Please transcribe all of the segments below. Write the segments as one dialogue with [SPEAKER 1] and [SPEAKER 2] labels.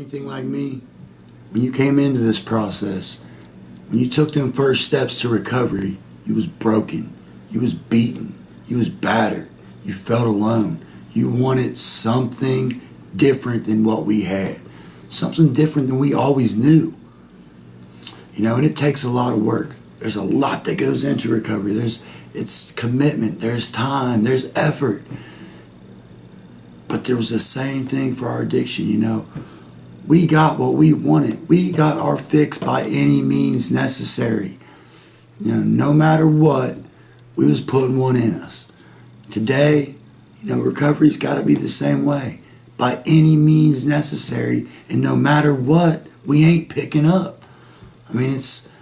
[SPEAKER 1] anything like me, when you came into this process, when you took them first steps to recovery, you was broken, you was beaten, you was battered, you felt alone. You wanted something different than what we had, something different than we always knew. You know, and it takes a lot of work. There's a lot that goes into recovery. It's commitment, there's time, there's effort. But there was the same thing for our addiction, you know. We got what we wanted. We got our fix by any means necessary. You know, no matter what, we was putting one in us. Today, you know, recovery's got to be the same way. By any means necessary, and no matter what, we ain't picking up. I mean, it's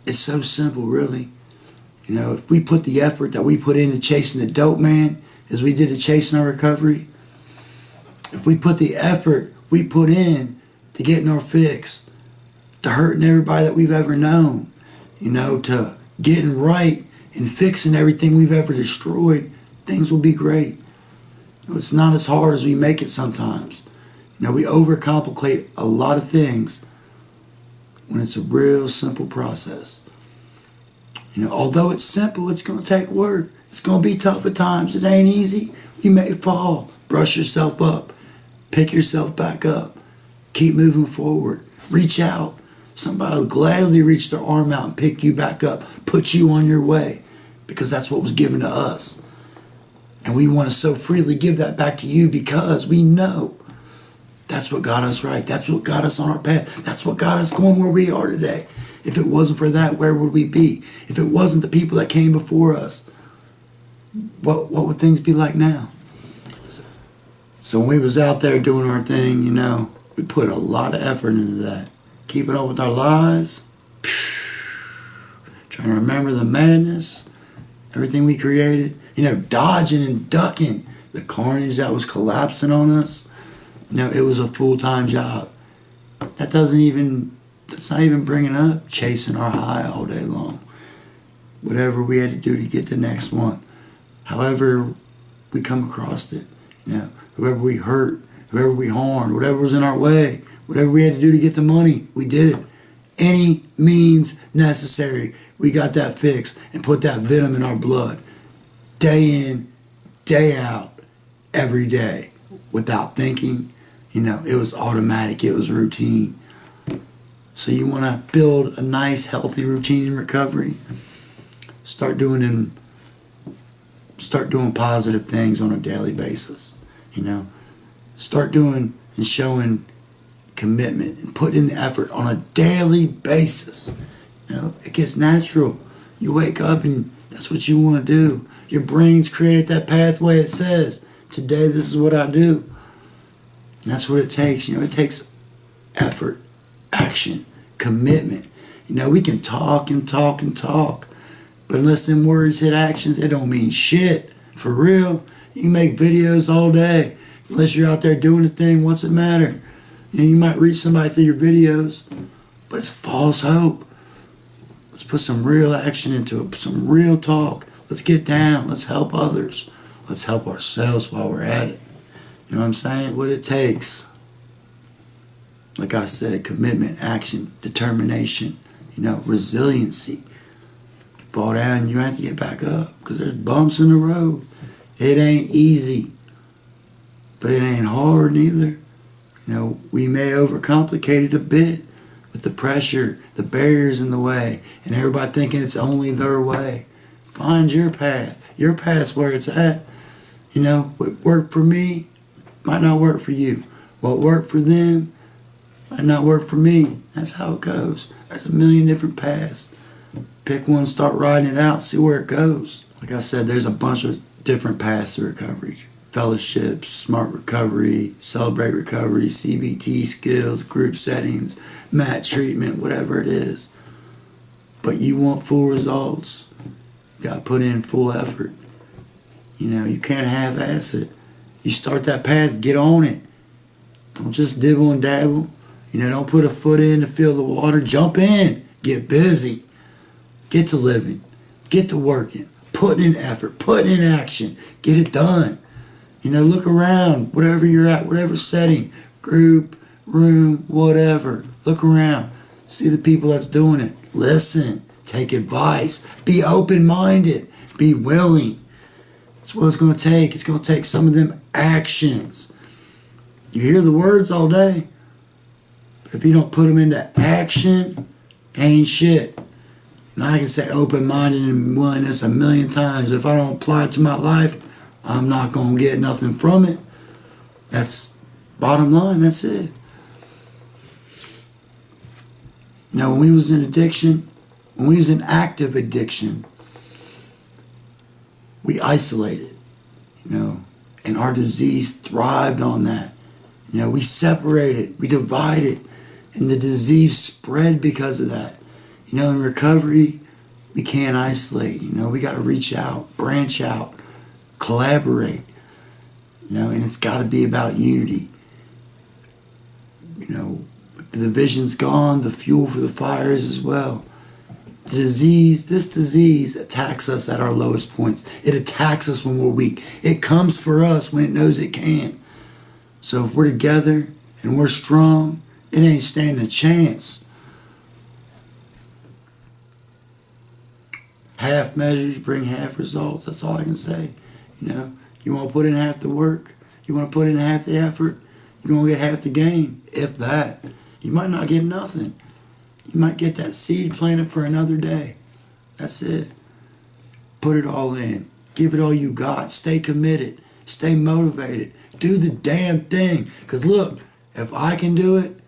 [SPEAKER 1] so simple, really. You know, if we put the effort that we put into chasing the dope man as we did to chasing our recovery, if we put the effort we put in to getting our fix, to hurting everybody that we've ever known, you know, to getting right and fixing everything we've ever destroyed, things will be great. You know, it's not as hard as we make it sometimes. You know, we overcomplicate a lot of things when it's a real simple process. You know, although it's simple, it's going to take work. It's going to be tough at times. It ain't easy. You may fall. Brush yourself up. Pick yourself back up. Keep moving forward. Reach out. Somebody will gladly reach their arm out and pick you back up, put you on your way, because that's what was given to us. And we want to so freely give that back to you because we know that's what got us right. That's what got us on our path. That's what got us going where we are today. If it wasn't for that, where would we be? If it wasn't the people that came before us, what would things be like now? So when we was out there doing our thing, you know, we put a lot of effort into that. Keeping up with our lives, trying to remember the madness, everything we created, you know, dodging and ducking the carnage that was collapsing on us. You know, it was a full-time job. That's not even bringing up chasing our high all day long. Whatever we had to do to get the next one. However we come across it, you know, whoever we hurt, whoever we harmed, whatever was in our way, whatever we had to do to get the money, we did it. Any means necessary. We got that fixed and put that venom in our blood. Day in, day out, every day. Without thinking, you know, it was automatic. It was routine. So you want to build a nice, healthy routine in recovery. Start doing positive things on a daily basis. You know, start doing and showing commitment and put in the effort on a daily basis. You know, it gets natural. You wake up and that's what you want to do. Your brain's created that pathway. It says, today this is what I do. And that's what it takes. You know, it takes effort, action, commitment. You know, we can talk and talk and talk, but unless them words hit actions, it don't mean shit. For real. You can make videos all day. Unless you're out there doing the thing, what's it matter? You know, you might reach somebody through your videos, but it's false hope. Let's put some real action into it, some real talk. Let's get down. Let's help others. Let's help ourselves while we're at it. You know what I'm saying? What it takes. Like I said, commitment, action, determination, you know, resiliency. You fall down, you have to get back up because there's bumps in the road. It ain't easy, but it ain't hard neither. You know, we may overcomplicate it a bit with the pressure, the barriers in the way, and everybody thinking it's only their way. Find your path. Your path's where it's at. You know, what worked for me might not work for you. What worked for them might not work for me. That's how it goes. There's a million different paths. Pick one, start riding it out, see where it goes. Like I said, there's a bunch of different paths to recovery. Fellowships, smart recovery, celebrate recovery, CBT skills, group settings, mat treatment, whatever it is. But you want full results, you got to put in full effort. You know, you can't half-ass it. You start that path, get on it. Don't just dibble and dabble. You know, don't put a foot in to feel the water. Jump in. Get busy. Get to living. Get to working. Put in effort. Put in action. Get it done. You know, look around, whatever you're at, whatever setting. group, room, whatever. Look around. See the people that's doing it. Listen. Take advice. Be open-minded. Be willing. That's what it's going to take. It's going to take some of them actions. You hear the words all day, but if you don't put them into action, ain't shit. And I can say open-minded and willingness a million times. If I don't apply it to my life, I'm not going to get nothing from it. That's bottom line. That's it. You know, when we was in addiction, when we was in active addiction, we isolated, you know, and our disease thrived on that. You know, we separated, we divided, and the disease spread because of that. You know, in recovery, we can't isolate. You know, we got to reach out, branch out, collaborate. You know, and it's got to be about unity. You know, if the division's gone, the fuel for the fire is as well. This disease attacks us at our lowest points. It attacks us when we're weak. It comes for us when it knows it can. So if we're together and we're strong, it ain't standing a chance. Half measures bring half results. That's all I can say. You know, you want to put in half the work, you want to put in half the effort, you're going to get half the gain, if that. You might not get nothing. You might get that seed planted for another day. That's it. Put it all in. Give it all you got. Stay committed. Stay motivated. Do the damn thing. Because look, if I can do it,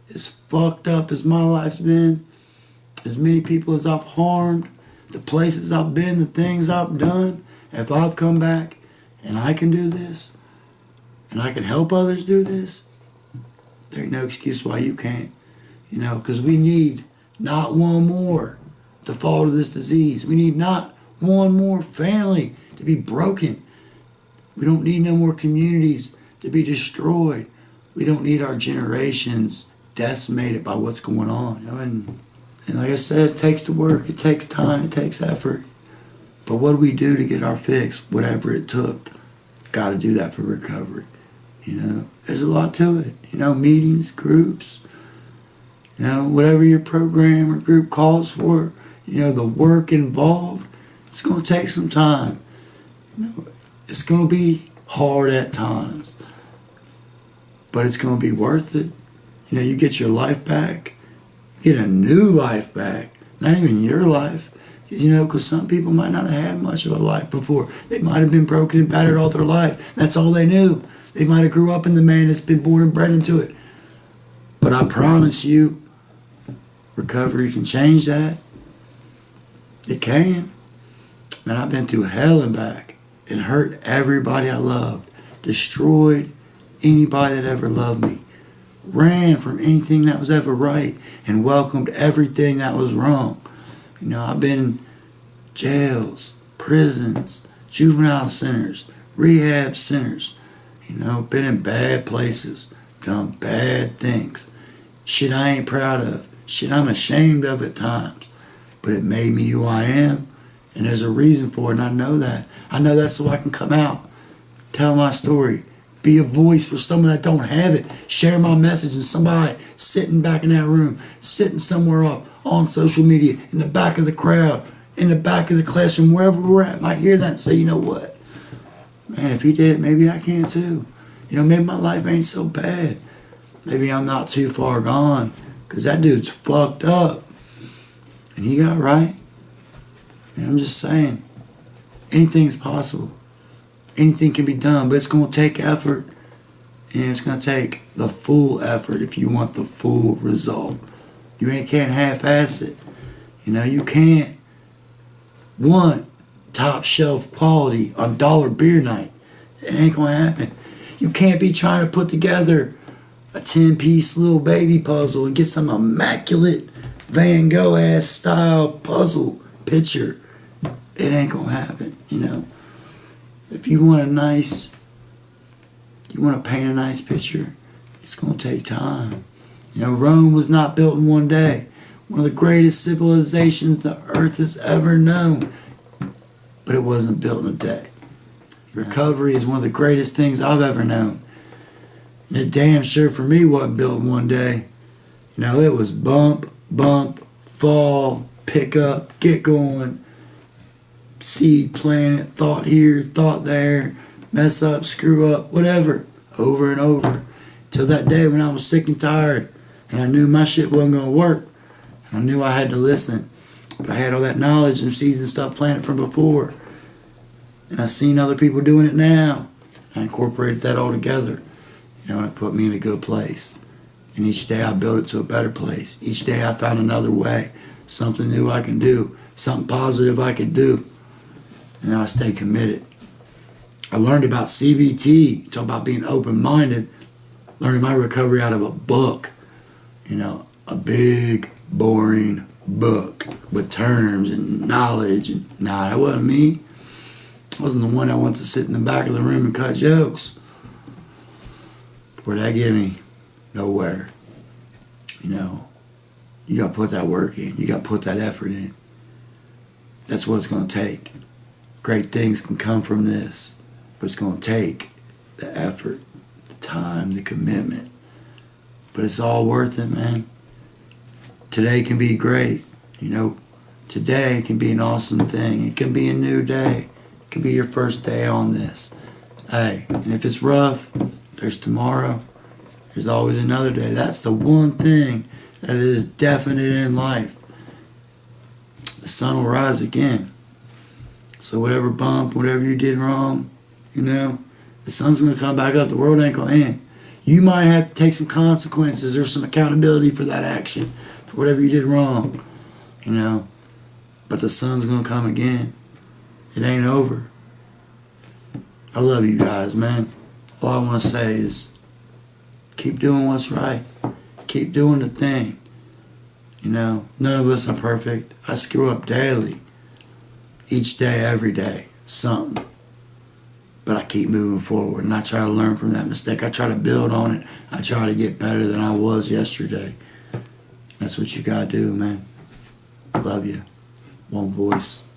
[SPEAKER 1] as fucked up as my life's been, as many people as I've harmed, the places I've been, the things I've done, if I've come back and I can do this, and I can help others do this, there ain't no excuse why you can't. You know, because we need not one more to fall to this disease. We need not one more family to be broken. We don't need no more communities to be destroyed. We don't need our generations decimated by what's going on. You know, and like I said, it takes the work, it takes time, it takes effort. But what do we do to get our fix, whatever it took? Got to do that for recovery. You know, there's a lot to it. You know, meetings, groups, you know, whatever your program or group calls for, you know, the work involved, it's going to take some time. You know, it's going to be hard at times, but it's going to be worth it. You know, you get your life back, you get a new life back, not even your life. You know, because some people might not have had much of a life before. They might have been broken and battered all their life. That's all they knew. They might have grew up in the man that's been born and bred into it. But I promise you, recovery can change that. It can. Man, I've been through hell and back and hurt everybody I loved. Destroyed anybody that ever loved me. Ran from anything that was ever right and welcomed everything that was wrong. You know, I've been in jails, prisons, juvenile centers, rehab centers. You know, been in bad places, done bad things. Shit I ain't proud of. Shit I'm ashamed of at times. But it made me who I am. And there's a reason for it, and I know that. I know that so I can come out, tell my story, be a voice for someone that don't have it, share my message, and somebody sitting back in that room, sitting somewhere up on social media, in the back of the crowd, in the back of the classroom, wherever we're at, might hear that and say, you know what? Man, if he did it, maybe I can too. You know, maybe my life ain't so bad. Maybe I'm not too far gone, because that dude's fucked up. And he got right. And I'm just saying, anything's possible. Anything can be done, but it's going to take effort. And it's going to take the full effort if you want the full result. You can't half-ass it. You know, you can't want top shelf quality on dollar beer night. It ain't going to happen. You can't be trying to put together a 10-piece little baby puzzle and get some immaculate Van Gogh-ass style puzzle picture. It ain't going to happen, you know. If you want to paint a nice picture, it's going to take time. You know, Rome was not built in one day. One of the greatest civilizations the earth has ever known. But it wasn't built in a day. Recovery is one of the greatest things I've ever known. And it damn sure for me wasn't built in one day. You know, it was bump, bump, fall, pick up, get going, seed planet, thought here, thought there, mess up, screw up, whatever, over and over. Till that day when I was sick and tired and I knew my shit wasn't going to work. I knew I had to listen. But I had all that knowledge and seeds and stuff planted from before. And I seen other people doing it now. I incorporated that all together. You know, and it put me in a good place. And each day I built it to a better place. Each day I found another way. Something new I can do. Something positive I can do. And I stay committed. I learned about CBT. Talk about being open-minded. Learning my recovery out of a book. You know, a big, boring book with terms and knowledge. And nah, that wasn't me. I wasn't the one that wanted to sit in the back of the room and cut jokes. Where'd that get me? Nowhere. You know, you got to put that work in. You got to put that effort in. That's what it's going to take. Great things can come from this, but it's going to take the effort, the time, the commitment. But it's all worth it, man. Today can be great. You know, today can be an awesome thing. It can be a new day. It can be your first day on this. Hey, and if it's rough, there's tomorrow. There's always another day. That's the one thing that is definite in life. The sun will rise again. So whatever bump, whatever you did wrong, you know, the sun's going to come back up. The world ain't going to end. You might have to take some consequences or some accountability for that action, for whatever you did wrong, you know. But the sun's going to come again. It ain't over. I love you guys, man. All I want to say is keep doing what's right. Keep doing the thing. You know, none of us are perfect. I screw up daily. Each day, every day, something. But I keep moving forward and I try to learn from that mistake. I try to build on it. I try to get better than I was yesterday. That's what you gotta do, man. Love you. One voice.